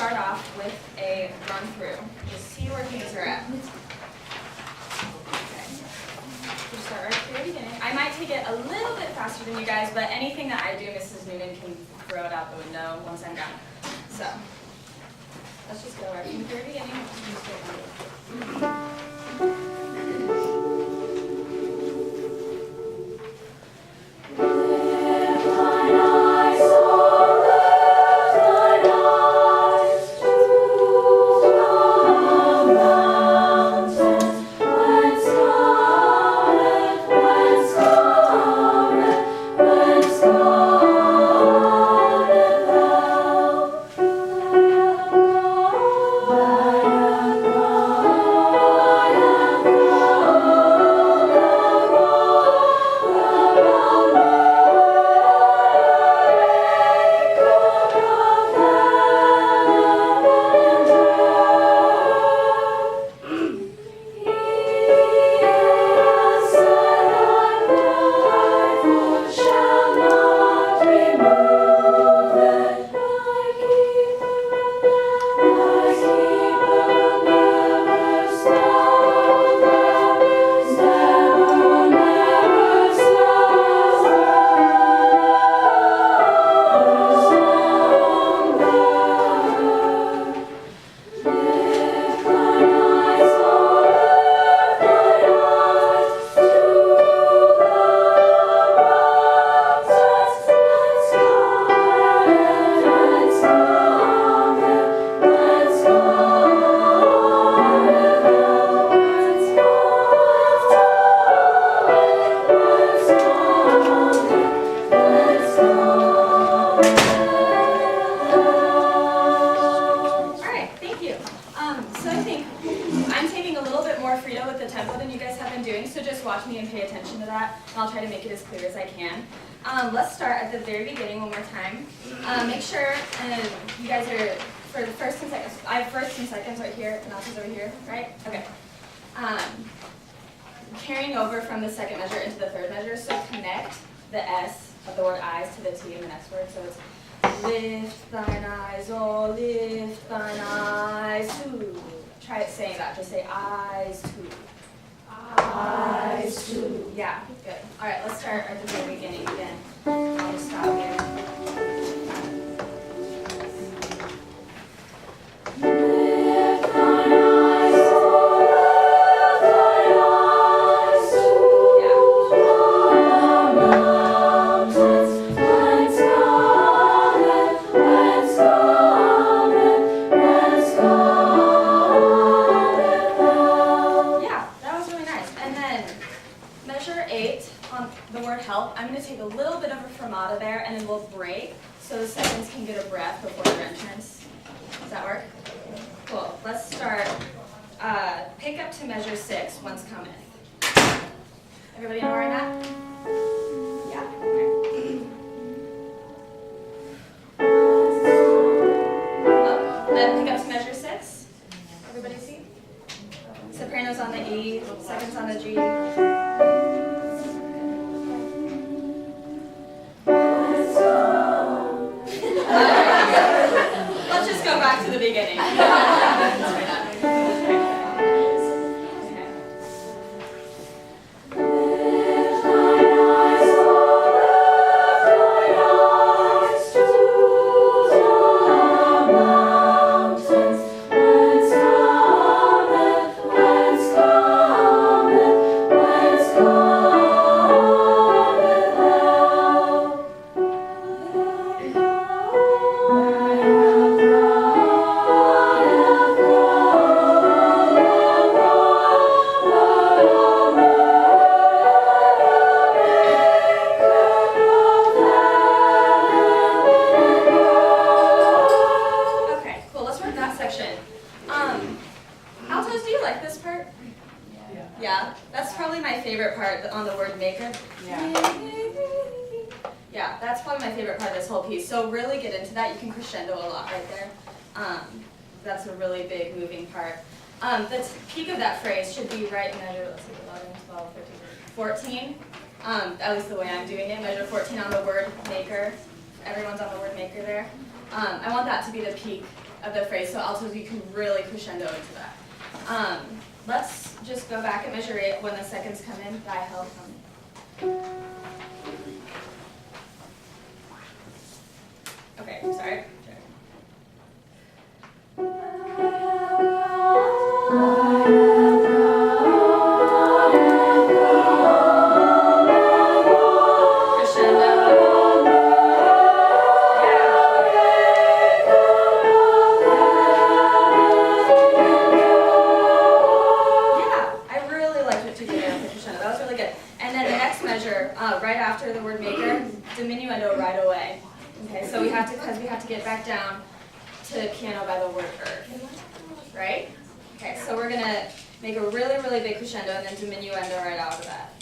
start off with a run through. Just see where things are at. Okay. We'll start right at the very beginning. I might take it a little bit faster than you guys, but anything that I do, Mrs. Noonan can throw it out the window once I'm done. So, let's just go right from the very beginning. Let's start at the very beginning one more time. Make sure you guys are, for the first and seconds, I have first and seconds right here, and Alta's over here, right? Okay. Carrying over from the second measure into the third measure, so connect the S of the word eyes to the T in the next word. So it's lift thine eyes, oh lift thine eyes to. Try it saying that, just say eyes to. Eyes to. Yeah, good. All right, let's start at the very beginning again. I'll just stop here. Lift thine eyes, oh, lift thine eyes to the mountains, whence cometh, whence cometh. Yeah, that was really nice. And then measure 8 on the word help. I'm going to take a little bit of a fermata there, and then we'll break so the seconds can get a breath before their entrance. Does that work? Cool. Let's start. Pick up to measure 6, whence cometh. Everybody know where I'm at? Yeah? Okay. Then pick up to measure 6. Everybody see? Soprano's on the E, seconds on the G. Let's just go back to the beginning. Yeah, that's probably my favorite part on the word maker. Yeah, that's probably my favorite part of this whole piece. So really get into that. You can crescendo a lot right there. That's a really big moving part. The peak of that phrase should be right in measure, let's see, 11, 12, 13, 14. At least the way I'm doing it, measure 14 on the word maker. Everyone's on the word maker there. I want that to be the peak of the phrase, so altos you can really crescendo into that. Let's just go back and measure 8 when the seconds come in. Thy help come in. Okay, sorry. Right after the word maker, diminuendo right away. Okay, so because we have to get back down to piano by the word earth, right? Okay, so we're gonna make a really, really big crescendo and then diminuendo right out of that.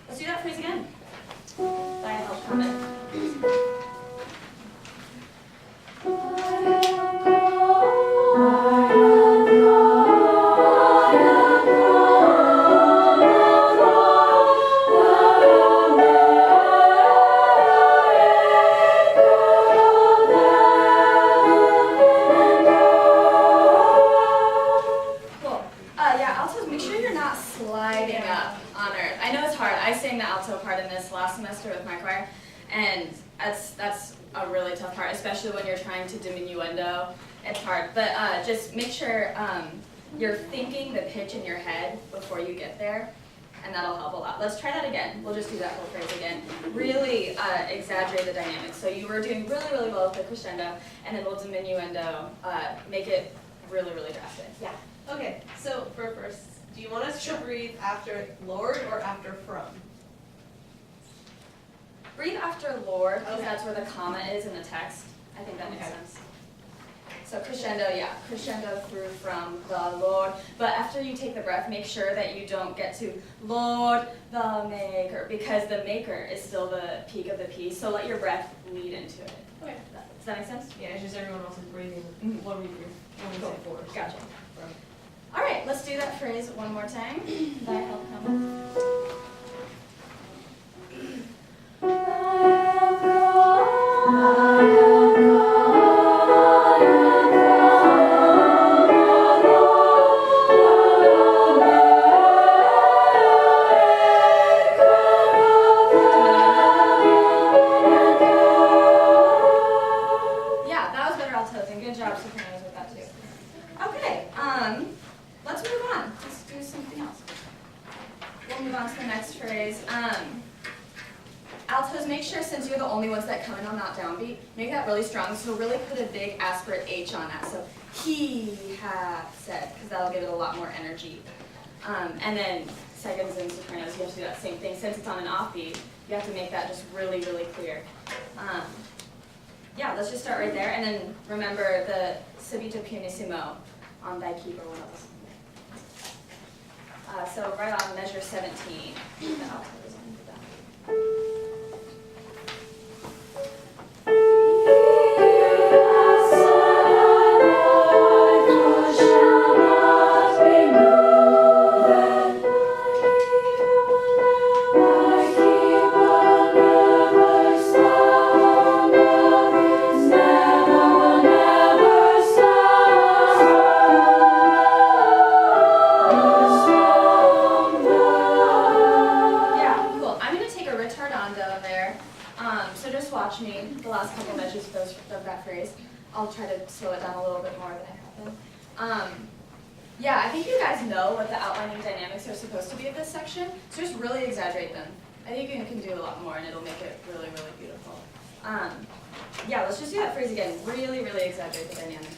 Let's do that phrase again. Thy help cometh. Last semester with my choir, and that's a really tough part, especially when you're trying to diminuendo. It's hard, but just make sure you're thinking the pitch in your head before you get there, and that'll help a lot. Let's try that again. We'll just do that whole phrase again. Really exaggerate the dynamics. So you were doing really, really well with the crescendo, and then we'll diminuendo, make it really, really drastic. Yeah. Okay, so for first, do you want us to breathe after Lord or after from? Breathe after Lord, because that's where the comma is in the text. I think that makes sense. So crescendo, yeah, crescendo through from the Lord. But after you take the breath, make sure that you don't get to Lord the Maker, because the Maker is still the peak of the piece. So let your breath lead into it. Okay. Does that make sense? Yeah, it's just everyone else is breathing when we breathe. When we say forward. Gotcha. All right, let's do that phrase one more time. Thy help cometh. Altos, make sure, since you're the only ones that come in on that downbeat, make that really strong. So really put a big aspirate H on that. So he hath said, because that'll give it a lot more energy. And then seconds and sopranos, you have to do that same thing. Since it's on an offbeat, you have to make that just really, really clear. Yeah, let's just start right there. And then remember the subito pianissimo on thy keeper one of us. So right on measure 17, the alto is on that. Watch me the last couple measures of that phrase. I'll try to slow it down a little bit more than I have been. Yeah, I think you guys know what the outlining dynamics are supposed to be of this section, so just really exaggerate them. I think you can do a lot more and it'll make it really, really beautiful. Yeah, let's just do that phrase again. Really, really exaggerate the dynamics.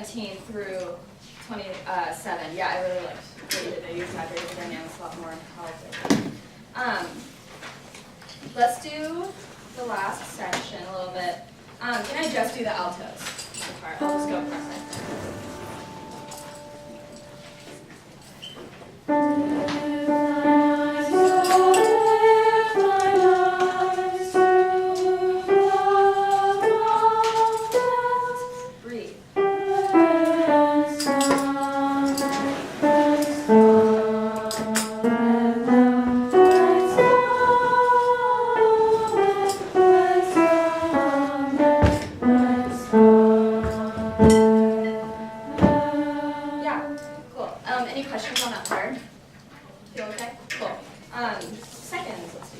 17 through 27. Yeah, I really liked what you did there. You exaggerated the dynamics a lot more helpful. Let's do the last section a little bit. Can I just do the altos part? I'll just go across it. Breathe. Yeah, cool. Any questions on that part? Feel okay? Cool. Seconds, let's see.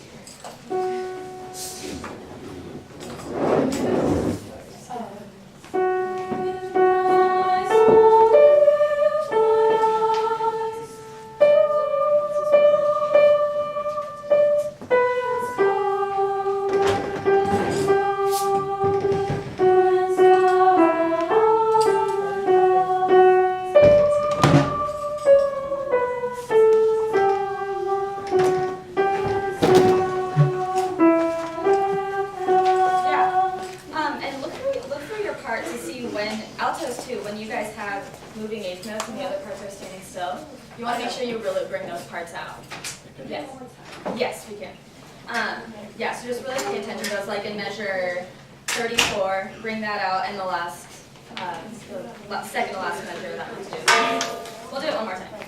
And look through your part to see when, altos too, when you guys have moving eighth notes and the other parts are standing still, you want to make sure you really bring those parts out. Yes. Yes, we can. Yeah, so just really pay attention to those, like in measure 34, bring that out, and the last, second to last measure that one's due. We'll do it one more time.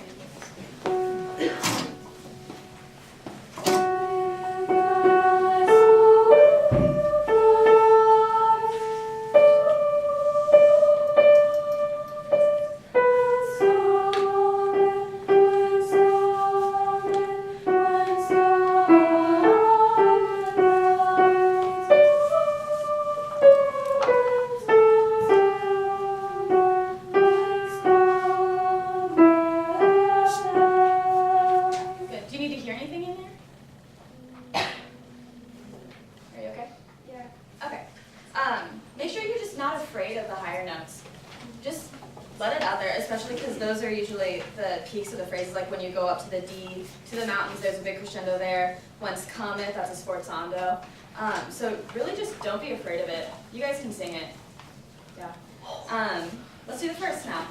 Make sure you're just not afraid of the higher notes. Just let it out there, especially because those are usually the peaks of the phrases, like when you go up to the D, to the mountains, there's a big crescendo there. Whence cometh, that's a sforzando. So really just don't be afraid of it. You guys can sing it. Yeah. Let's do the first now.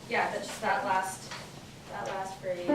Yeah, that's just that last phrase.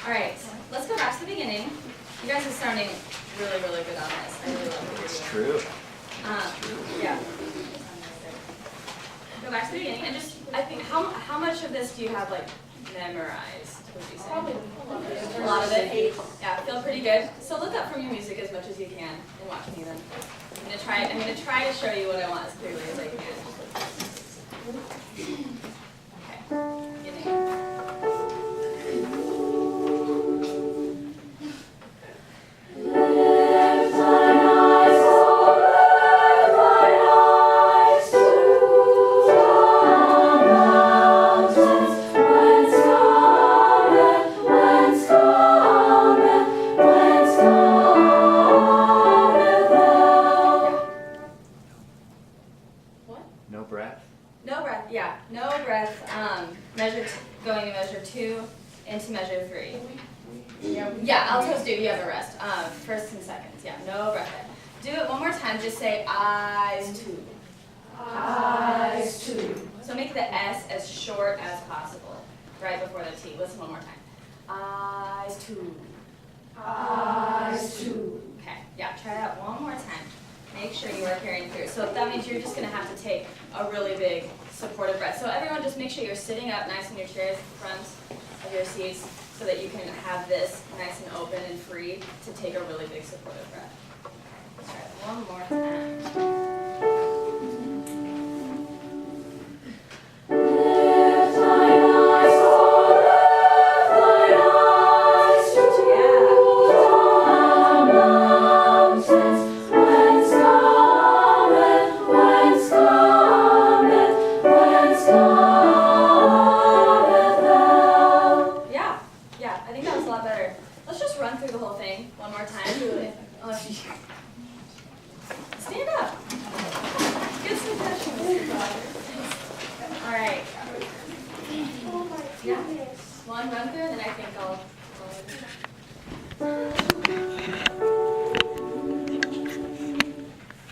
Alright, let's go back to the beginning. You guys are sounding really, really good on this. I really love what you're doing. It's true. Yeah. Go back to the beginning and just, I think, how much of this do you have, like, memorized, would you say? Probably a lot of it. Yeah, feel pretty good. So look up from your music as much as you can and watch me then. I'm gonna try to show you what I want as clearly as I can. No breath? No breath, yeah, no breath. Going to measure 2 into measure 3. Yeah, altos do, you have a rest. First and seconds, yeah, no breath there. Do it one more time, just say eyes 2. Eyes 2. So make the S as short as possible, right before the T. Listen one more time. Eyes 2. Eyes 2. Okay, yeah, try that one more time. Make sure you are carrying through. So that means you're just going to have to take a really big supportive breath. So everyone just make sure you're sitting up nice in your chairs, front of your seats, so that you can have this nice and open and free to take a really big supportive breath. Let's try it one more time. Lift thine eyes, oh, lift thine eyes to the mountains. Whence cometh help? Yeah, I think that was a lot better. Let's just run through the whole thing one more time. Stand up. Get some session, Mr. Rogers. All right. Oh my Yeah. goodness. One run through, and then I think I'll